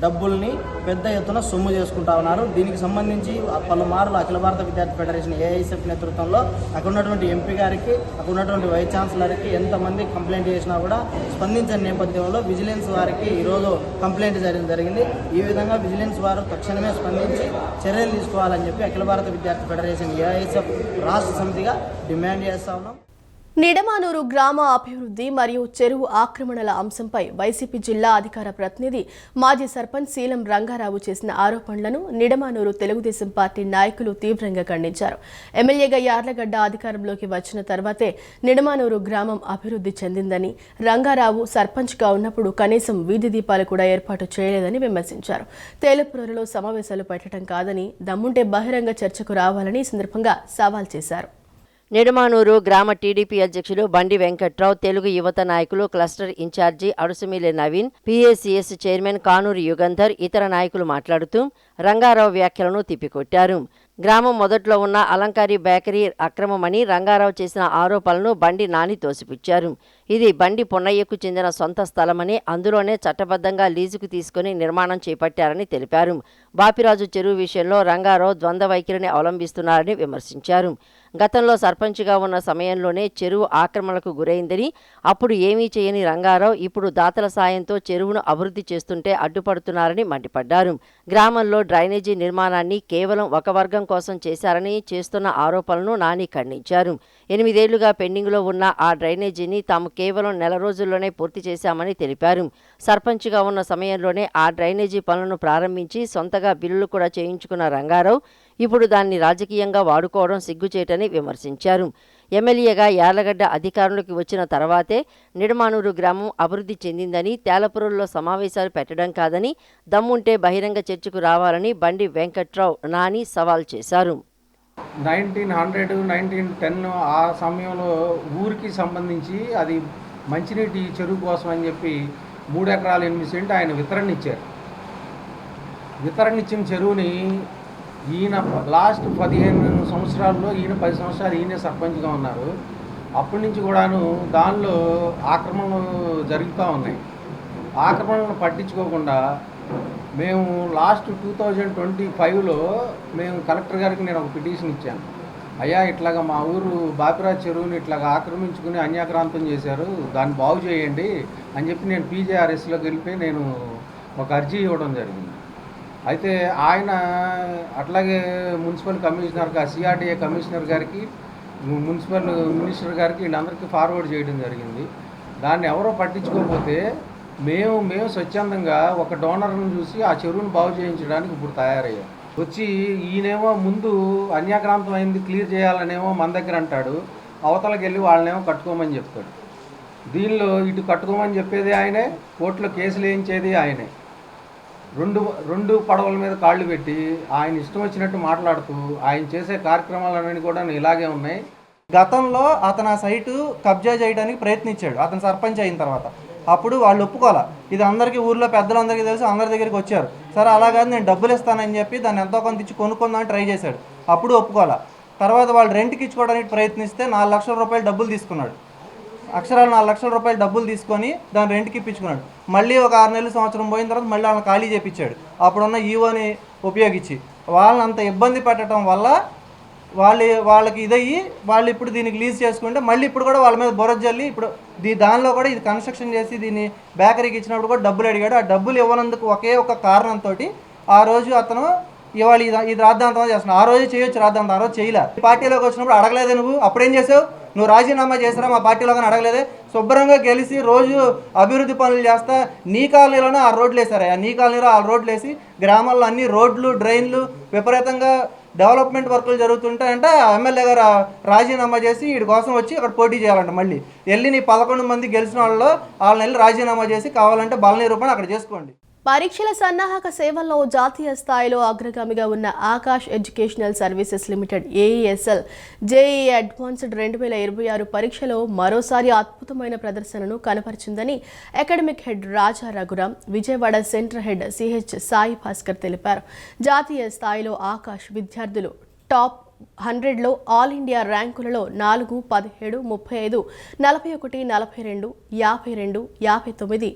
డబ్బుల్ని పెద్ద ఎత్తున సొమ్ము చేసుకుంటా ఉన్నారు. దీనికి సంబంధించి పలుమార్లు అఖిల భారత విద్యార్థి ఫెడరేషన్ ఏఐఎస్ఎఫ్ నేతృత్వంలో అక్కడ ఉన్నటువంటి ఎంపీ గారికి, అక్కడ ఉన్నటువంటి వైస్ ఛాన్సలర్కి ఎంతమంది కంప్లైంట్ చేసినా కూడా స్పందించని నేపథ్యంలో విజిలెన్స్ వారికి ఈరోజు కంప్లైంట్ జరిగింది. ఈ విధంగా విజిలెన్స్ వారు తక్షణమే స్పందించి చర్యలు తీసుకోవాలని చెప్పి అఖిల భారత విద్యార్థి ఫెడరేషన్ ఏఐఎస్ఎఫ్ రాష్ట్ర సమితిగా డిమాండ్ చేస్తా ఉన్నాం. నిడమానూరు గ్రామ అభివృద్ధి మరియు చెరువు ఆక్రమణల అంశంపై వైసీపీ జిల్లా అధికార ప్రతినిధి మాజీ సర్పంచ్ శీలం రంగారావు చేసిన ఆరోపణలను నిడమానూరు తెలుగుదేశం పార్టీ నాయకులు తీవ్రంగా ఖండించారు. ఎమ్మెల్యేగా యార్లగడ్డ అధికారంలోకి వచ్చిన తర్వాతే నిడమానూరు గ్రామం అభివృద్ధి చెందిందని, రంగారావు సర్పంచ్గా ఉన్నప్పుడు కనీసం వీధి దీపాలు కూడా ఏర్పాటు చేయలేదని విమర్శించారు. తేలపురలో సమావేశాలు పెట్టడం కాదని, దమ్ముంటే బహిరంగ చర్చకు రావాలని ఈ సందర్భంగా సవాల్ చేశారు. నిడమానూరు గ్రామ టీడీపీ అధ్యక్షులు బండి వెంకట్రావు, తెలుగు యువత నాయకులు, cluster incharge Adusumilli Naveen, P A C S chairman Kanuri Yugandhar, ఇతర నాయకులు మాట్లాడుతూ రంగారావు వ్యాఖ్యలను తిప్పికొట్టారు. గ్రామం మొదట్లో ఉన్న అలంకారీ బేకరీ అక్రమమని రంగారావు చేసిన ఆరోపణలను బండి నాని తోసిపుచ్చారు. ఇది బండి పొన్నయ్యకు చెందిన సొంత స్థలమని, అందులోనే చట్టబద్ధంగా లీజుకు తీసుకుని నిర్మాణం చేపట్టారని తెలిపారు. బాపిరాజు చెరువు విషయంలో రంగారావు ద్వంద్వ వైఖరిని అవలంబిస్తున్నారని విమర్శించారు. గతంలో సర్పంచ్గా ఉన్న సమయంలోనే చెరువు ఆక్రమణలకు గురైందని, అప్పుడు ఏమీ చేయని రంగారావు ఇప్పుడు దాతల సాయంతో చెరువును అభివృద్ధి చేస్తుంటే అడ్డుపడుతున్నారని మండిపడ్డారు. గ్రామంలో డ్రైనేజీ నిర్మాణాన్ని కేవలం ఒక వర్గం కోసం చేశారని చేస్తున్న ఆరోపణలను నాని ఖండించారు. 8 ఏళ్లుగా పెండింగ్లో ఉన్న ఆ డ్రైనేజీని తాము కేవలం నెల రోజుల్లోనే పూర్తి చేశామని తెలిపారు. సర్పంచ్గా ఉన్న సమయంలోనే ఆ డ్రైనేజీ పనులను ప్రారంభించి సొంతగా బిల్లులు కూడా చేయించుకున్న రంగారావు ఇప్పుడు దాన్ని రాజకీయంగా వాడుకోవడం సిగ్గుచేటని విమర్శించారు. ఎమ్మెల్యేగా యార్లగడ్డ అధికారంలోకి వచ్చిన తర్వాతే నిడమానూరు గ్రామం అభివృద్ధి చెందిందని, తేలపురంలో సమావేశాలు పెట్టడం కాదని, దమ్ముంటే బహిరంగ చర్చకు రావాలని బండి వెంకట్రావు నాని సవాల్ చేశారు. 1900, 1910 ఆ సమయంలో ఊరికి సంబంధించి అది మంచినీటి చెరువు కోసం అని చెప్పి 3 ఎకరాలు 8 సెంట్లు ఆయన వితరణ ఇచ్చారు. వితరణ ఇచ్చిన చెరువుని ఈయన లాస్ట్ 15 సంవత్సరాల్లో ఈయన 10 సంవత్సరాలు ఈయనే సర్పంచ్గా ఉన్నారు. అప్పటి నుంచి కూడాను దానిలో ఆక్రమణలు జరుగుతూ ఉన్నాయి. ఆక్రమణలను పట్టించుకోకుండా మేము లాస్ట్ 2025లో మేము కలెక్టర్ గారికి నేను ఒక పిటిషన్ ఇచ్చాను. అయ్యా ఇట్లాగా మా ఊరు బాపిరాజ్ చెరువుని ఇట్లాగా ఆక్రమించుకుని అన్యాక్రాంతం చేశారు, దాన్ని బాగు చేయండి అని చెప్పి నేను పీజేఆర్ఎస్లోకి వెళ్ళిపోయి నేను ఒక అర్జీ ఇవ్వడం జరిగింది. అయితే ఆయన అట్లాగే మున్సిపల్ కమిషనర్ సిఆర్డీఏ కమిషనర్ గారికి, మున్సిపల్ మినిస్టర్ గారికి వీళ్ళందరికీ ఫార్వర్డ్ చేయడం జరిగింది. దాన్ని ఎవరో పట్టించుకోకపోతే మేము స్వచ్ఛందంగా ఒక డోనర్ను చూసి ఆ చెరువును బాగు చేయించడానికి ఇప్పుడు తయారయ్యాం. వచ్చి ఈయనేమో ముందు అన్యాక్రాంతం అయింది క్లియర్ చేయాలనేమో మన దగ్గర అంటాడు, అవతలకి వెళ్ళి వాళ్ళనేమో కట్టుకోమని చెప్తాడు. దీనిలో ఇటు కట్టుకోమని చెప్పేది ఆయనే, కోర్టులో కేసులు వేయించేది ఆయనే. రెండు పడవల మీద కాళ్ళు పెట్టి ఆయన ఇష్టం వచ్చినట్టు మాట్లాడుతూ ఆయన చేసే కార్యక్రమాలన్నీ కూడా ఇలాగే ఉన్నాయి. గతంలో అతను ఆ సైటు కబ్జా చేయడానికి ప్రయత్నించాడు అతను సర్పంచ్ అయిన తర్వాత. అప్పుడు వాళ్ళు ఒప్పుకోవాలా, ఇది అందరికీ ఊర్లో పెద్దలందరికీ తెలుసు, అందరి దగ్గరికి వచ్చారు. సరే అలాగే నేను డబ్బులు ఇస్తానని చెప్పి దాన్ని ఎంతో కొంత ఇచ్చి కొనుక్కుందామని ట్రై చేశాడు. అప్పుడు ఒప్పుకోవాలా. తర్వాత వాళ్ళు రెంట్కి ఇచ్చుకోవడానికి ప్రయత్నిస్తే 4 లక్షల రూపాయలు డబ్బులు తీసుకున్నాడు. అక్షరాలు 4 లక్షల రూపాయలు డబ్బులు తీసుకొని దాన్ని రెంట్కి ఇప్పించుకున్నాడు. మళ్ళీ ఒక 6 నెలలు సంవత్సరం పోయిన తర్వాత మళ్ళీ వాళ్ళని ఖాళీ చేయించాడు. అప్పుడున్న ఈవోని ఉపయోగించి వాళ్ళని అంత ఇబ్బంది పెట్టడం వల్ల వాళ్ళకి ఇదయ్యి వాళ్ళు ఇప్పుడు దీనికి లీజ్ చేసుకుంటే మళ్ళీ ఇప్పుడు కూడా వాళ్ళ మీద బొరద జల్లి ఇప్పుడు దానిలో కూడా ఇది కన్స్ట్రక్షన్ చేసి దీన్ని బేకరీకి ఇచ్చినప్పుడు కూడా డబ్బులు అడిగాడు. ఆ డబ్బులు ఇవ్వనందుకు ఒకే ఒక కారణంతో ఆ రోజు అతను ఇవాళ ఇది రాద్ధాంతం చేస్తున్నాడు. ఆ రోజు చేయొచ్చు రాద్ధాంతం, ఆ రోజు చేయలే. పార్టీలోకి వచ్చినప్పుడు అడగలేదే నువ్వు, అప్పుడేం చేసావు నువ్వు? రాజీనామా చేసారా మా పార్టీలో కానీ అడగలేదే? శుభ్రంగా గెలిచి రోజు అభివృద్ధి పనులు చేస్తా నీ కాలనీలోనే 6 రోడ్లు వేసారు. నీ కాలనీలో 6 రోడ్లు వేసి గ్రామాల్లో అన్ని రోడ్లు డ్రైన్లు విపరీతంగా డెవలప్మెంట్ వర్కులు జరుగుతుంటాయంటే ఎమ్మెల్యే గారు రాజీనామా చేసి వీడి కోసం వచ్చి అక్కడ పోటీ చేయాలంట. మళ్ళీ వెళ్ళి నీ 11 మంది గెలిచిన వాళ్ళని వెళ్ళి రాజీనామా చేసి కావాలంటే బల నిరూపణ అక్కడ చేసుకోండి. పరీక్షల సన్నాహక సేవల్లో జాతీయ స్థాయిలో అగ్రగామిగా ఉన్న Aakash educational services limited AESL JEE advanced 2026 పరీక్షలో మరోసారి అద్భుతమైన ప్రదర్శనను కనపరిచిందని academic head Raja Raghuram, Vijayawada centre head CH Sai Bhaskar తెలిపారు. జాతీయ స్థాయిలో ఆకాష్ విద్యార్థులు టాప్ 100లో ఆల్ ఇండియా ర్యాంకులలో 4, 17, 35, 41, 42, 52, 59, 63,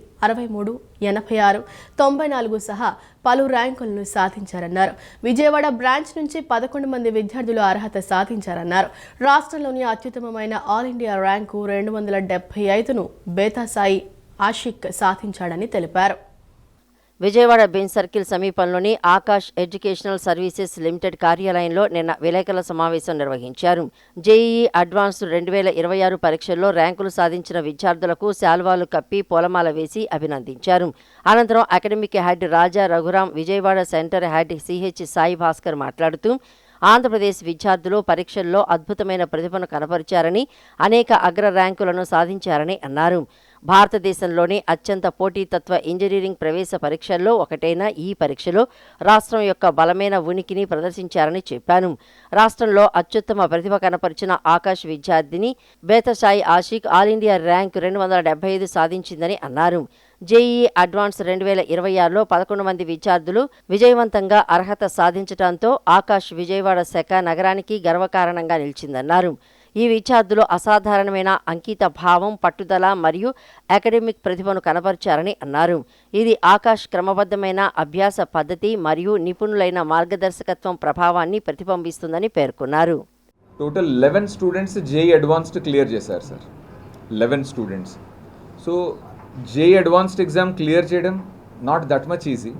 86, 94 సహా పలు ర్యాంకులను సాధించారన్నారు. విజయవాడ బ్రాంచ్ నుంచి 11 మంది విద్యార్థులు అర్హత సాధించారన్నారు. రాష్ట్రంలోని అత్యుత్తమమైన ఆల్ ఇండియా ర్యాంకు 275ను బేతాసాయి ఆషిక్ సాధించాడని తెలిపారు. విజయవాడ బెంచ్ సర్కిల్ సమీపంలోని ఆకాష్ ఎడ్యుకేషనల్ సర్వీసెస్ లిమిటెడ్ కార్యాలయంలో నిన్న విలేకరుల సమావేశం నిర్వహించారు. జేఈఈ అడ్వాన్స్డ్ 2026 పరీక్షల్లో ర్యాంకులు సాధించిన విద్యార్థులకు శాల్వాలు కప్పి పూలమాల వేసి అభినందించారు. అనంతరం academic head Raja Raghuram, Vijayawada centre head CH Sai Bhaskar మాట్లాడుతూ ఆంధ్రప్రదేశ్ విద్యార్థులు పరీక్షల్లో అద్భుతమైన ప్రతిభను కనపరిచారని, అనేక అగ్ర ర్యాంకులను సాధించారని అన్నారు. భారతదేశంలోని అత్యంత పోటీతత్వ ఇంజనీరింగ్ ప్రవేశ పరీక్షల్లో ఒకటైన ఈ పరీక్షలో రాష్ట్రం యొక్క బలమైన ఉనికిని ప్రదర్శించారని చెప్పాను. రాష్ట్రంలో అత్యుత్తమ ప్రతిభ కనపరిచిన ఆకాష్ విద్యార్థిని బేతసాయి ఆషిక్ ఆల్ ఇండియా ర్యాంక్ 275 సాధించిందని అన్నారు. జేఈఈ అడ్వాన్స్ 2026లో 11 మంది విద్యార్థులు విజయవంతంగా అర్హత సాధించడంతో ఆకాష్ విజయవాడ శాఖ నగరానికి గర్వకారణంగా నిలిచిందన్నారు. ఈ విద్యార్థులు అసాధారణమైన అంకిత భావం, పట్టుదల మరియు అకాడమిక్ ప్రతిభను కనబరిచారని అన్నారు. ఇది ఆకాష్ క్రమబద్ధమైన అభ్యాస పద్ధతి మరియు నిపుణులైన మార్గదర్శకత్వం ప్రభావాన్ని ప్రతిబింబిస్తుందని పేర్కొన్నారు. Total 11 students JEE advanced clear చేశారు sir. 11 students. So JEE advanced exam clear చేయడం నాట్ దట్ మచ్ ఈజీ.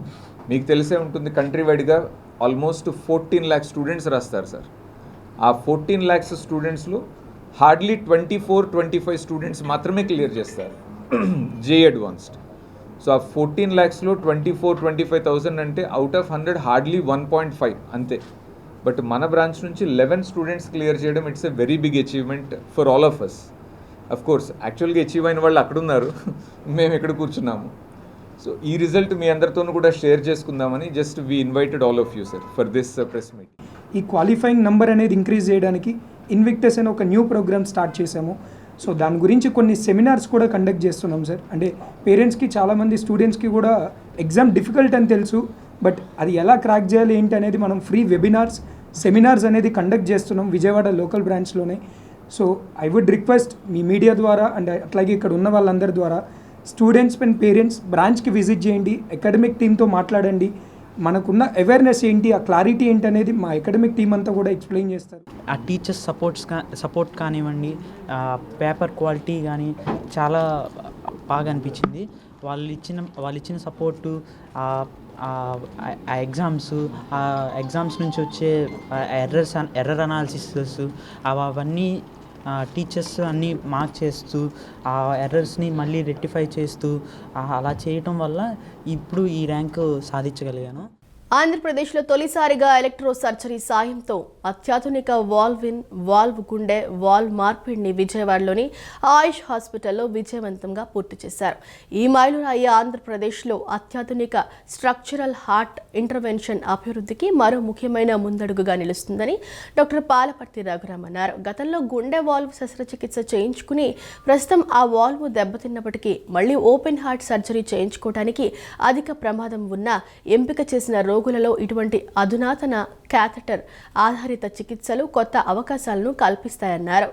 మీకు తెలిసే ఉంటుంది, కంట్రీ వైడ్గా ఆల్మోస్ట్ 14 lakhs స్టూడెంట్స్ రాస్తారు సార్. ఆ 14 lakhs స్టూడెంట్స్లో హార్డ్లీ 24-25 స్టూడెంట్స్ మాత్రమే క్లియర్ చేస్తారు జేఈ అడ్వాన్స్డ్. సో ఆ 14 lakhsలో 24-25,000 అంటే అవుట్ ఆఫ్ 100 హార్డ్లీ 1.5 అంతే. బట్ మన బ్రాంచ్ నుంచి 11 స్టూడెంట్స్ క్లియర్ చేయడం it's a very big achievement for all of us. Of course యాక్చువల్గా అచీవ్ అయిన వాళ్ళు అక్కడ ఉన్నారు, మేము ఇక్కడ కూర్చున్నాము. సో ఈ రిజల్ట్ మీ అందరితోనూ కూడా షేర్ చేసుకుందామని just we invited all of you sir for this press meet. ఈ క్వాలిఫైయింగ్ నెంబర్ అనేది ఇంక్రీజ్ చేయడానికి ఇన్విక్టస్ అనే ఒక న్యూ ప్రోగ్రామ్ స్టార్ట్ చేసాము. సో దాని గురించి కొన్ని సెమినార్స్ కూడా కండక్ట్ చేస్తున్నాం సార్. అంటే పేరెంట్స్కి, చాలామంది స్టూడెంట్స్కి కూడా ఎగ్జామ్ డిఫికల్ట్ అని తెలుసు, బట్ అది ఎలా క్రాక్ చేయాలి ఏంటి అనేది మనం ఫ్రీ వెబినార్స్ సెమినార్స్ అనేది కండక్ట్ చేస్తున్నాం విజయవాడ లోకల్ బ్రాంచ్లోనే. సో ఐ వుడ్ రిక్వెస్ట్ మీ మీడియా ద్వారా అండ్ అట్లాగే ఇక్కడ ఉన్న వాళ్ళందరి ద్వారా స్టూడెంట్స్ అండ్ పేరెంట్స్ బ్రాంచ్కి విజిట్ చేయండి, అకాడమిక్ టీమ్తో మాట్లాడండి, మనకున్న అవేర్నెస్ ఏంటి, ఆ క్లారిటీ ఏంటి అనేది మా అకాడమిక్ టీం అంతా కూడా ఎక్స్ప్లెయిన్ చేస్తారు. ఆ టీచర్స్ సపోర్ట్ కానివ్వండి, పేపర్ క్వాలిటీ కానీ చాలా బాగా అనిపించింది. వాళ్ళు ఇచ్చిన సపోర్టు, ఆ ఎగ్జామ్స్ నుంచి వచ్చే ఎర్రర్ అనాలిసిస్ అవన్నీ టీచర్స్ అన్నీ మార్క్ చేస్తూ ఆ ఎర్రర్స్ని మళ్ళీ రెక్టిఫై చేస్తూ అలా చేయటం వల్ల ఇప్పుడు ఈ ర్యాంకు సాధించగలిగాను. ఆంధ్రప్రదేశ్లో తొలిసారిగా ఎలక్ట్రో సర్జరీ సాయంతో అత్యాధునిక వాల్వ్ గుండె వాల్వ్ మార్పిడిని విజయవాడలోని ఆయుష్ హాస్పిటల్లో విజయవంతంగా పూర్తి చేశారు. ఈ మైలురాయి ఆంధ్రప్రదేశ్లో అత్యాధునిక స్ట్రక్చరల్ హార్ట్ ఇంటర్వెన్షన్ అభివృద్ధికి మరో ముఖ్యమైన ముందడుగుగా నిలుస్తుందని డాక్టర్ పాలపర్తి రఘురామ్ అన్నారు. గతంలో గుండె వాల్వ్ శస్త్రచికిత్స చేయించుకుని ప్రస్తుతం ఆ వాల్వ్ దెబ్బతిన్నప్పటికీ మళ్లీ ఓపెన్ హార్ట్ సర్జరీ చేయించుకోవడానికి అధిక ప్రమాదం ఉన్న ఎంపిక చేసిన రోగులలో ఇటువంటి అధునాతన క్యాథెటర్ ఆధారిత చికిత్సలు కొత్త అవకాశాలను కల్పిస్తాయన్నారు.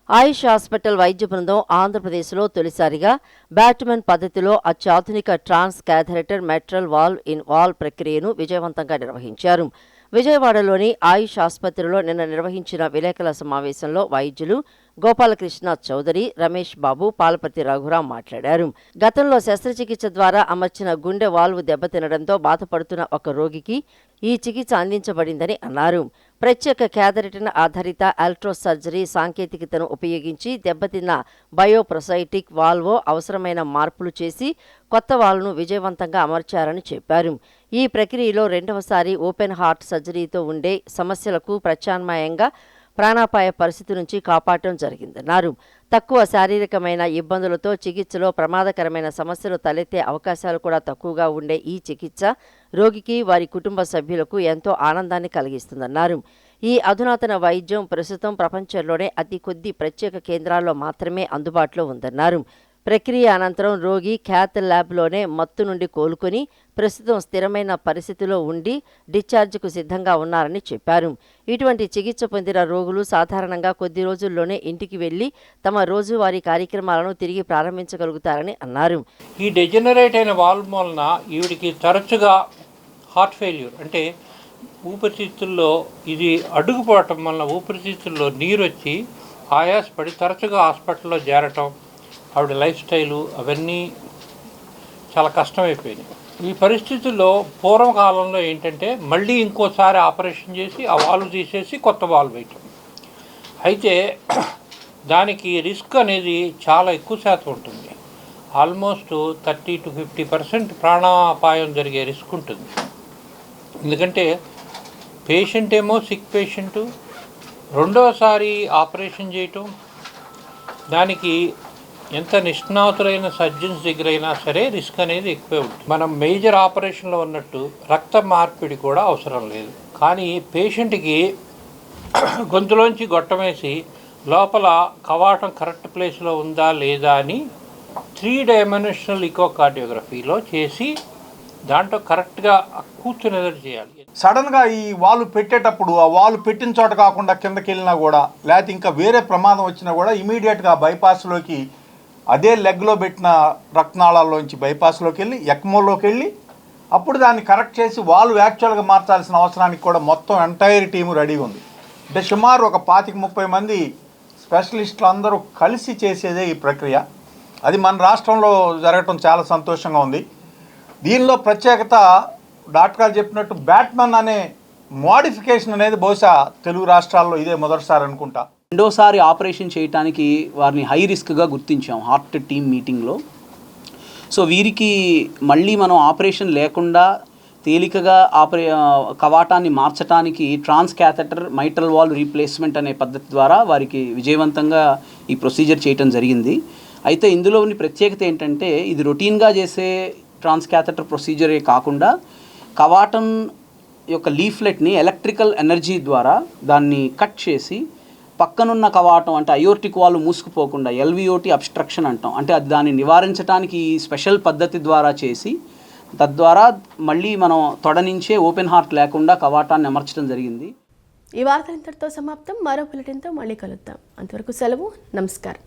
ఆయుష్ హాస్పిటల్ వైద్య బృందం ఆంధ్రప్రదేశ్లో తొలిసారిగా బ్యాట్మన్ పద్ధతిలో అత్యాధునిక transcatheter mitral valve in valve ప్రక్రియను విజయవంతంగా నిర్వహించారు. విజయవాడలోని ఆయుష్ ఆసుపత్రిలో నిన్న నిర్వహించిన విలేకరుల సమావేశంలో వైద్యులు గోపాలకృష్ణ చౌదరి, రమేష్ బాబు, పాలపర్తి రఘురామ్ మాట్లాడారు. గతంలో శస్త్రచికిత్స ద్వారా అమర్చిన గుండె వాల్వ్ దెబ్బతినడంతో బాధపడుతున్న ఒక రోగికి ఈ చికిత్స అందించబడిందని అన్నారు. ప్రత్యేక క్యాథెటర్ ఆధారిత ఎలక్ట్రో సర్జరీ సాంకేతికతను ఉపయోగించి దెబ్బతిన్న బయోప్రొసైటిక్ వాల్వ్ అవసరమైన మార్పులు చేసి కొత్త వాల్వ్ను విజయవంతంగా అమర్చారని చెప్పారు. ఈ ప్రక్రియలో రెండవసారి ఓపెన్ హార్ట్ సర్జరీతో ఉండే సమస్యలకు ప్రత్యామ్నాయంగా ప్రాణాపాయ పరిస్థితి నుంచి కాపాడటం జరిగిందన్నారు. తక్కువ శారీరకమైన ఇబ్బందులతో చికిత్సలో ప్రమాదకరమైన సమస్యలు తలెత్తే అవకాశాలు కూడా తక్కువగా ఉండే ఈ చికిత్స రోగికి, వారి కుటుంబ సభ్యులకు ఎంతో ఆనందాన్ని కలిగిస్తుందన్నారు. ఈ అధునాతన వైద్యం ప్రస్తుతం ప్రపంచంలోనే అతి కొద్ది ప్రత్యేక కేంద్రాల్లో మాత్రమే అందుబాటులో ఉందన్నారు. ప్రక్రియ అనంతరం రోగి క్యాత్ ల్యాబ్లోనే మత్తు నుండి కోలుకొని ప్రస్తుతం స్థిరమైన పరిస్థితిలో ఉండి డిశ్చార్జ్కు సిద్ధంగా ఉన్నారని చెప్పారు. ఇటువంటి చికిత్స పొందిన రోగులు సాధారణంగా కొద్ది రోజుల్లోనే ఇంటికి వెళ్లి తమ రోజువారీ కార్యక్రమాలను తిరిగి ప్రారంభించగలుగుతారని అన్నారు. ఈ డెజనరేట్ అయిన వాల్వ్ వలన ఈవిడికి తరచుగా హార్ట్ ఫెయిల్యూర్ అంటే ఊపిరితిత్తుల్లో ఇది అడుగుపోవటం వలన ఊపిరితిత్తుల్లో నీరు వచ్చి ఆయాసపడి తరచుగా హాస్పిటల్లో చేరటం, ఆవిడ లైఫ్ స్టైలు అవన్నీ చాలా కష్టమైపోయినాయి. ఈ పరిస్థితుల్లో పూర్వకాలంలో ఏంటంటే మళ్ళీ ఇంకోసారి ఆపరేషన్ చేసి ఆ వాల్వ్ తీసేసి కొత్త వాల్వ్ వేయటం. అయితే దానికి రిస్క్ అనేది చాలా ఎక్కువ శాతం ఉంటుంది. ఆల్మోస్ట్ 30 to 50% ప్రాణాపాయం జరిగే రిస్క్ ఉంటుంది. ఎందుకంటే పేషెంట్ ఏమో సిక్ పేషెంటు, రెండోసారి ఆపరేషన్ చేయటం, దానికి ఎంత నిష్ణాతులైన సర్జన్స్ దగ్గర అయినా సరే రిస్క్ అనేది ఎక్కువే ఉంటుంది. మనం మేజర్ ఆపరేషన్లో ఉన్నట్టు రక్త మార్పిడి కూడా అవసరం లేదు. కానీ పేషెంట్కి గొంతులోంచి గొట్టమేసి లోపల కవాటం కరెక్ట్ ప్లేస్లో ఉందా లేదా అని 3 dimensional ఈకోకార్డియోగ్రఫీలో చేసి దాంట్లో కరెక్ట్గా కూర్చునేది చేయాలి. సడన్గా ఈ వాల్వ్ పెట్టేటప్పుడు ఆ వాల్వ్ పెట్టిన చోట కాకుండా కిందకి వెళ్ళినా కూడా, లేకపోతే ఇంకా వేరే ప్రమాదం వచ్చినా కూడా ఇమీడియట్గా బైపాస్లోకి అదే లెగ్లో పెట్టిన రక్తనాళాల్లోంచి బైపాస్లోకి వెళ్ళి ఎక్మోలోకి వెళ్ళి అప్పుడు దాన్ని కరెక్ట్ చేసి వాల్వ్ యాక్చువల్గా మార్చాల్సిన అవసరానికి కూడా మొత్తం ఎంటైర్ టీము రెడీగా ఉంది. అంటే సుమారు ఒక 25-30 మంది స్పెషలిస్టులు అందరూ కలిసి చేసేదే ఈ ప్రక్రియ. అది మన రాష్ట్రంలో జరగటం చాలా సంతోషంగా ఉంది. దీనిలో ప్రత్యేకత డాక్టర్ గారు చెప్పినట్టు బ్యాట్మన్ అనే మోడిఫికేషన్ అనేది బహుశా తెలుగు రాష్ట్రాల్లో ఇదే మొదటిసారి అనుకుంటా. రెండోసారి ఆపరేషన్ చేయడానికి వారిని హై రిస్క్గా గుర్తించాం హార్ట్ టీమ్ మీటింగ్లో. సో వీరికి మళ్ళీ మనం ఆపరేషన్ లేకుండా తేలికగా కవాటాన్ని మార్చడానికి ట్రాన్స్ క్యాథెటర్ మైట్రల్ వాల్వ్ రీప్లేస్మెంట్ అనే పద్ధతి ద్వారా వారికి విజయవంతంగా ఈ ప్రొసీజర్ చేయటం జరిగింది. అయితే ఇందులోని ప్రత్యేకత ఏంటంటే ఇది రొటీన్గా చేసే ట్రాన్స్ క్యాథెటర్ ప్రొసీజరే కాకుండా కవాటం యొక్క లీఫ్లెట్ని ఎలక్ట్రికల్ ఎనర్జీ ద్వారా దాన్ని కట్ చేసి పక్కనున్న కవాటం అంటే అయోర్టిక్ వాల్వ్ మూసుకుపోకుండా ఎల్విఓటి అబ్స్ట్రక్షన్ అంటాం, అంటే అది దాన్ని నివారించడానికి ఈ స్పెషల్ పద్ధతి ద్వారా చేసి తద్వారా మళ్ళీ మనం తొడ నుంచే ఓపెన్ హార్ట్ లేకుండా కవాటాన్ని అమర్చడం జరిగింది. ఈ వార్త ఇంతటితో సమాప్తం. మరో బులెటిన్తో మళ్ళీ కలుద్దాం. అంతవరకు సెలవు. నమస్కారం.